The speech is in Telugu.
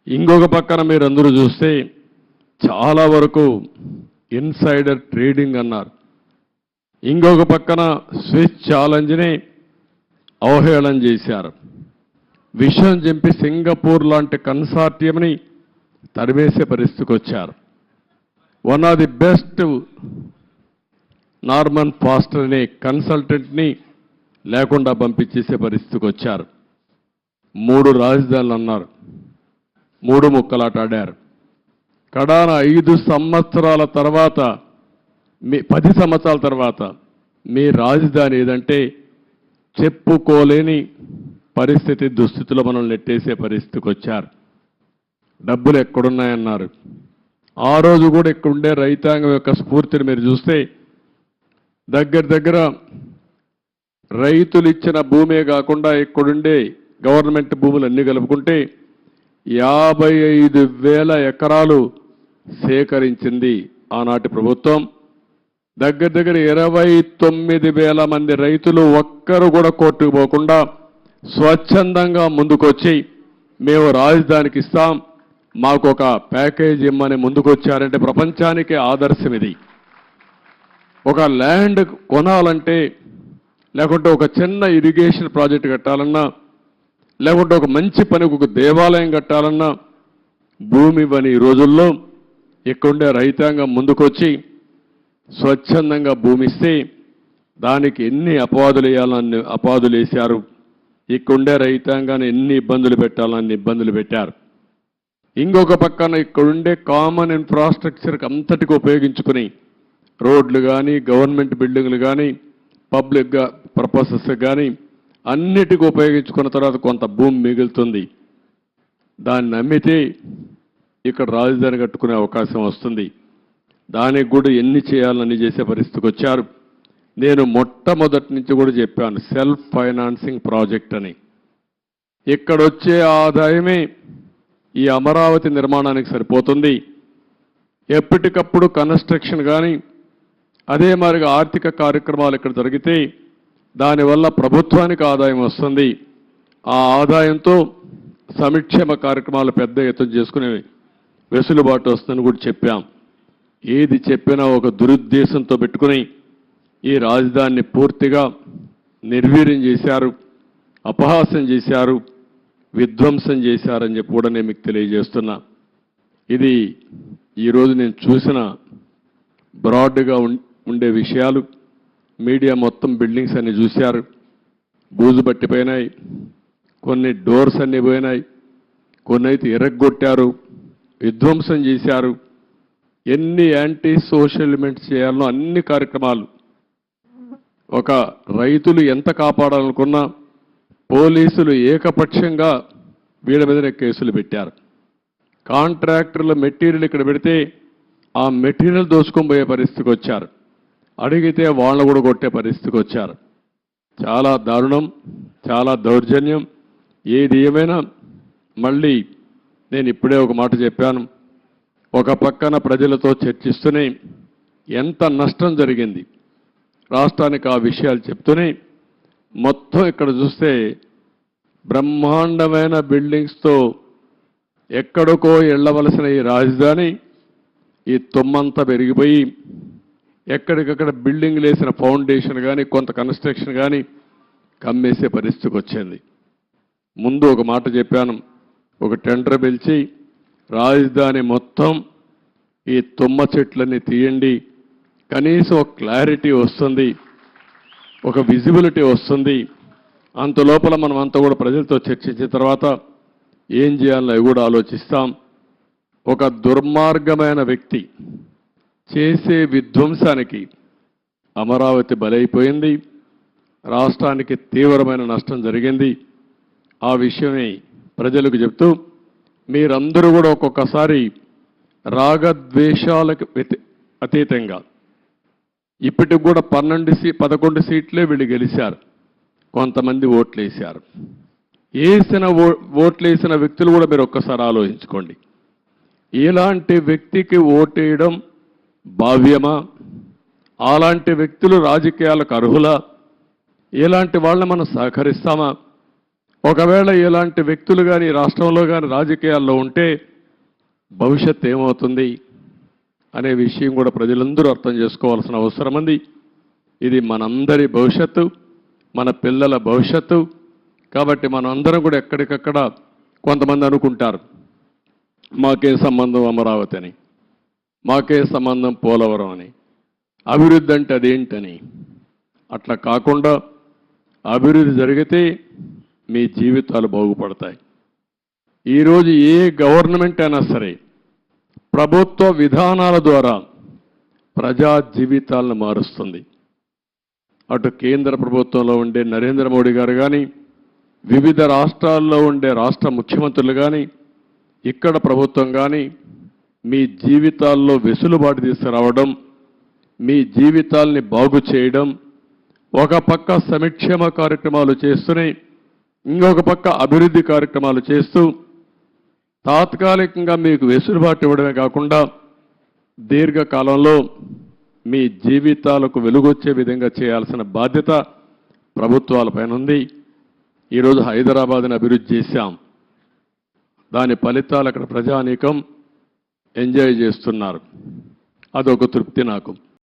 ఇంకొక పక్కన మీరందరూ చూస్తే చాలా వరకు ఇన్సైడర్ ట్రేడింగ్ అన్నారు. ఇంకొక పక్కన స్విస్ ఛాలెంజ్ని అవహేళన చేశారు. విషయం చెప్పి సింగపూర్ లాంటి కన్సార్టియంని తరివేసే పరిస్థితికి వచ్చారు. One of the best Norman faster అనే కన్సల్టెంట్ని లేకుండా పంపించేసే పరిస్థితికి వచ్చారు. 3 రాజధానులు అన్నారు, 3 ముక్కలాట ఆడారు. కడాన 5 సంవత్సరాల తర్వాత 10 సంవత్సరాల తర్వాత మీ రాజధాని ఏదంటే చెప్పుకోలేని పరిస్థితి దుస్థితిలో మనం నెట్టేసే పరిస్థితికి వచ్చారు. డబ్బులు ఎక్కడున్నాయన్నారు. ఆ రోజు కూడా ఇక్కడుండే రైతాంగం యొక్క స్ఫూర్తిని మీరు చూస్తే దగ్గర రైతులు ఇచ్చిన భూమే కాకుండా ఇక్కడుండే గవర్నమెంట్ భూములు అన్ని కలుపుకుంటే 55,000 ఎకరాలు సేకరించింది ఆనాటి ప్రభుత్వం. దగ్గర 29,000 మంది రైతులు ఒక్కరు కూడా కోర్టుకు పోకుండా స్వచ్ఛందంగా ముందుకొచ్చి మేము రాజధానికి ఇస్తాం, మాకు ఒక ప్యాకేజ్ ఇమ్మని ముందుకొచ్చారంటే ప్రపంచానికి ఆదర్శం ఇది. ఒక ల్యాండ్ కొనాలంటే, లేకుంటే ఒక చిన్న ఇరిగేషన్ ప్రాజెక్ట్ కట్టాలన్నా, లేకుంటే ఒక మంచి పనికి ఒక దేవాలయం కట్టాలన్నా భూమి ఇవ్వని ఈ రోజుల్లో ఇక్కడుండే రైతాంగం ముందుకొచ్చి స్వచ్ఛందంగా భూమి ఇస్తే దానికి ఎన్ని అపవాదులు వేయాలని అపవాదులు వేశారు. ఇక్కడుండే రైతాంగాన్ని ఎన్ని ఇబ్బందులు పెట్టాలని ఇబ్బందులు పెట్టారు. ఇంకొక పక్కన ఇక్కడుండే కామన్ ఇన్ఫ్రాస్ట్రక్చర్కి అంతటికి ఉపయోగించుకుని రోడ్లు కానీ గవర్నమెంట్ బిల్డింగ్లు కానీ పబ్లిక్ పర్పసెస్ కానీ అన్నిటికీ ఉపయోగించుకున్న తర్వాత కొంత భూమి మిగులుతుంది. దాన్ని అమ్మితే ఇక్కడ రాజధాని కట్టుకునే అవకాశం వస్తుంది. దానికి కూడా ఎన్ని చేయాలని చేసే పరిస్థితికి వచ్చారు. నేను మొట్టమొదటి నుంచి కూడా చెప్పాను, సెల్ఫ్ ఫైనాన్సింగ్ ప్రాజెక్ట్ అని. ఇక్కడ వచ్చే ఆదాయమే ఈ అమరావతి నిర్మాణానికి సరిపోతుంది. ఎప్పటికప్పుడు కన్స్ట్రక్షన్ కానీ అదే మాదిరిగా ఆర్థిక కార్యక్రమాలు ఇక్కడ జరిగితే దానివల్ల ప్రభుత్వానికి ఆదాయం వస్తుంది. ఆ ఆదాయంతో సంక్షేమ కార్యక్రమాలు పెద్ద ఎత్తున చేసుకునే వెసులుబాటు వస్తుందని కూడా చెప్పాం. ఏది చెప్పినా ఒక దురుద్దేశంతో పెట్టుకుని ఈ రాజధానిని పూర్తిగా నిర్వీర్యం చేశారు, అపహాస్యం చేశారు, విధ్వంసం చేశారని చెప్పి కూడా నేను మీకు తెలియజేస్తున్నా. ఇది ఈరోజు నేను చూసిన బ్రాడ్గా ఉండే విషయాలు. మీడియా మొత్తం బిల్డింగ్స్ అన్ని చూశారు, బూజు పట్టిపోయినాయి, కొన్ని డోర్స్ అన్ని పోయినాయి, కొన్ని అయితే ఎరగొట్టారు, విధ్వంసం చేశారు. ఎన్ని యాంటీ సోషల్ ఎలిమెంట్స్ చేయాలనో అన్ని కార్యక్రమాలు. ఒక రైతులు ఎంత కాపాడాలనుకున్నా పోలీసులు ఏకపక్షంగా వీళ్ళ మీదనే కేసులు పెట్టారు. కాంట్రాక్టర్ల మెటీరియల్ ఇక్కడ పెడితే ఆ మెటీరియల్ దోచుకొని పోయే పరిస్థితికి వచ్చారు. అడిగితే వాళ్ళను కూడా కొట్టే పరిస్థితికి వచ్చారు. చాలా దారుణం, చాలా దౌర్జన్యం. ఏది ఏమైనా మళ్ళీ నేను ఇప్పుడే ఒక మాట చెప్పాను. ఒక పక్కన ప్రజలతో చర్చిస్తూనే ఎంత నష్టం జరిగింది రాష్ట్రానికి ఆ విషయాలు చెప్తూనే మొత్తం ఇక్కడ చూస్తే బ్రహ్మాండమైన బిల్డింగ్స్తో ఎక్కడికో వెళ్ళవలసిన ఈ రాజధాని ఈ తుమ్మంతా పెరిగిపోయి ఎక్కడికక్కడ బిల్డింగ్ లేసిన ఫౌండేషన్ కానీ కొంత కన్స్ట్రక్షన్ కానీ కమ్మేసే పరిస్థితికి వచ్చింది. ముందు ఒక మాట చెప్పాను, ఒక టెండర్ పిలిచి రాజధాని మొత్తం ఈ తుమ్మ చెట్లన్నీ తీయండి, కనీసం ఒక క్లారిటీ వస్తుంది, ఒక విజిబిలిటీ వస్తుంది. అంత లోపల మనం అంతా కూడా ప్రజలతో చర్చించిన తర్వాత ఏం చేయాలో అవి కూడా ఆలోచిస్తాం. ఒక దుర్మార్గమైన వ్యక్తి చేసే విధ్వంసానికి అమరావతి బలైపోయింది. రాష్ట్రానికి తీవ్రమైన నష్టం జరిగింది. ఆ విషయమే ప్రజలకు చెప్తూ మీరందరూ కూడా ఒక్కొక్కసారి రాగద్వేషాలకు అతీతంగా ఇప్పటికి కూడా 11 సీట్లే వీళ్ళు గెలిచారు. కొంతమంది ఓట్లు వేశారు. ఓట్లు వేసిన వ్యక్తులు కూడా మీరు ఒక్కసారి ఆలోచించుకోండి. ఇలాంటి వ్యక్తికి ఓటేయడం భావ్యమా? అలాంటి వ్యక్తులు రాజకీయాలకు అర్హులా? ఇలాంటి వాళ్ళని మనం సహకరిస్తామా? ఒకవేళ ఇలాంటి వ్యక్తులు కానీ రాష్ట్రంలో కానీ రాజకీయాల్లో ఉంటే భవిష్యత్తు ఏమవుతుంది అనే విషయం కూడా ప్రజలందరూ అర్థం చేసుకోవాల్సిన అవసరం ఉంది. ఇది మనందరి భవిష్యత్తు, మన పిల్లల భవిష్యత్తు. కాబట్టి మనందరం కూడా ఎక్కడికక్కడ కొంతమంది అనుకుంటారు మాకే సంబంధం అమరావతి అని, మాకే సంబంధం పోలవరం అని, అభివృద్ధి అంటే అదేంటని. అట్లా కాకుండా అభివృద్ధి జరిగితే మీ జీవితాలు బాగుపడతాయి. ఈరోజు ఏ గవర్నమెంట్ అయినా సరే ప్రభుత్వ విధానాల ద్వారా ప్రజా జీవితాలను మారుస్తుంది. అటు కేంద్ర ప్రభుత్వంలో ఉండే నరేంద్ర మోడీ గారు కానీ, వివిధ రాష్ట్రాల్లో ఉండే రాష్ట్ర ముఖ్యమంత్రులు కానీ, ఇక్కడ ప్రభుత్వం కానీ మీ జీవితాల్లో వెసులుబాటు తీసుకురావడం, మీ జీవితాల్ని బాగు చేయడం, ఒక పక్క సంక్షేమ కార్యక్రమాలు చేస్తూనే ఇంకొక పక్క అభివృద్ధి కార్యక్రమాలు చేస్తూ తాత్కాలికంగా మీకు వెసులుబాటు ఇవ్వడమే కాకుండా దీర్ఘకాలంలో మీ జీవితాలకు వెలుగొచ్చే విధంగా చేయాల్సిన బాధ్యత ప్రభుత్వాలపైన ఉంది. ఈరోజు హైదరాబాద్ని అభివృద్ధి చేశాం. దాని ఫలితాలు అక్కడ ప్రజానీకం ఎంజాయ్ చేస్తున్నారు. అదొక తృప్తి నాకు.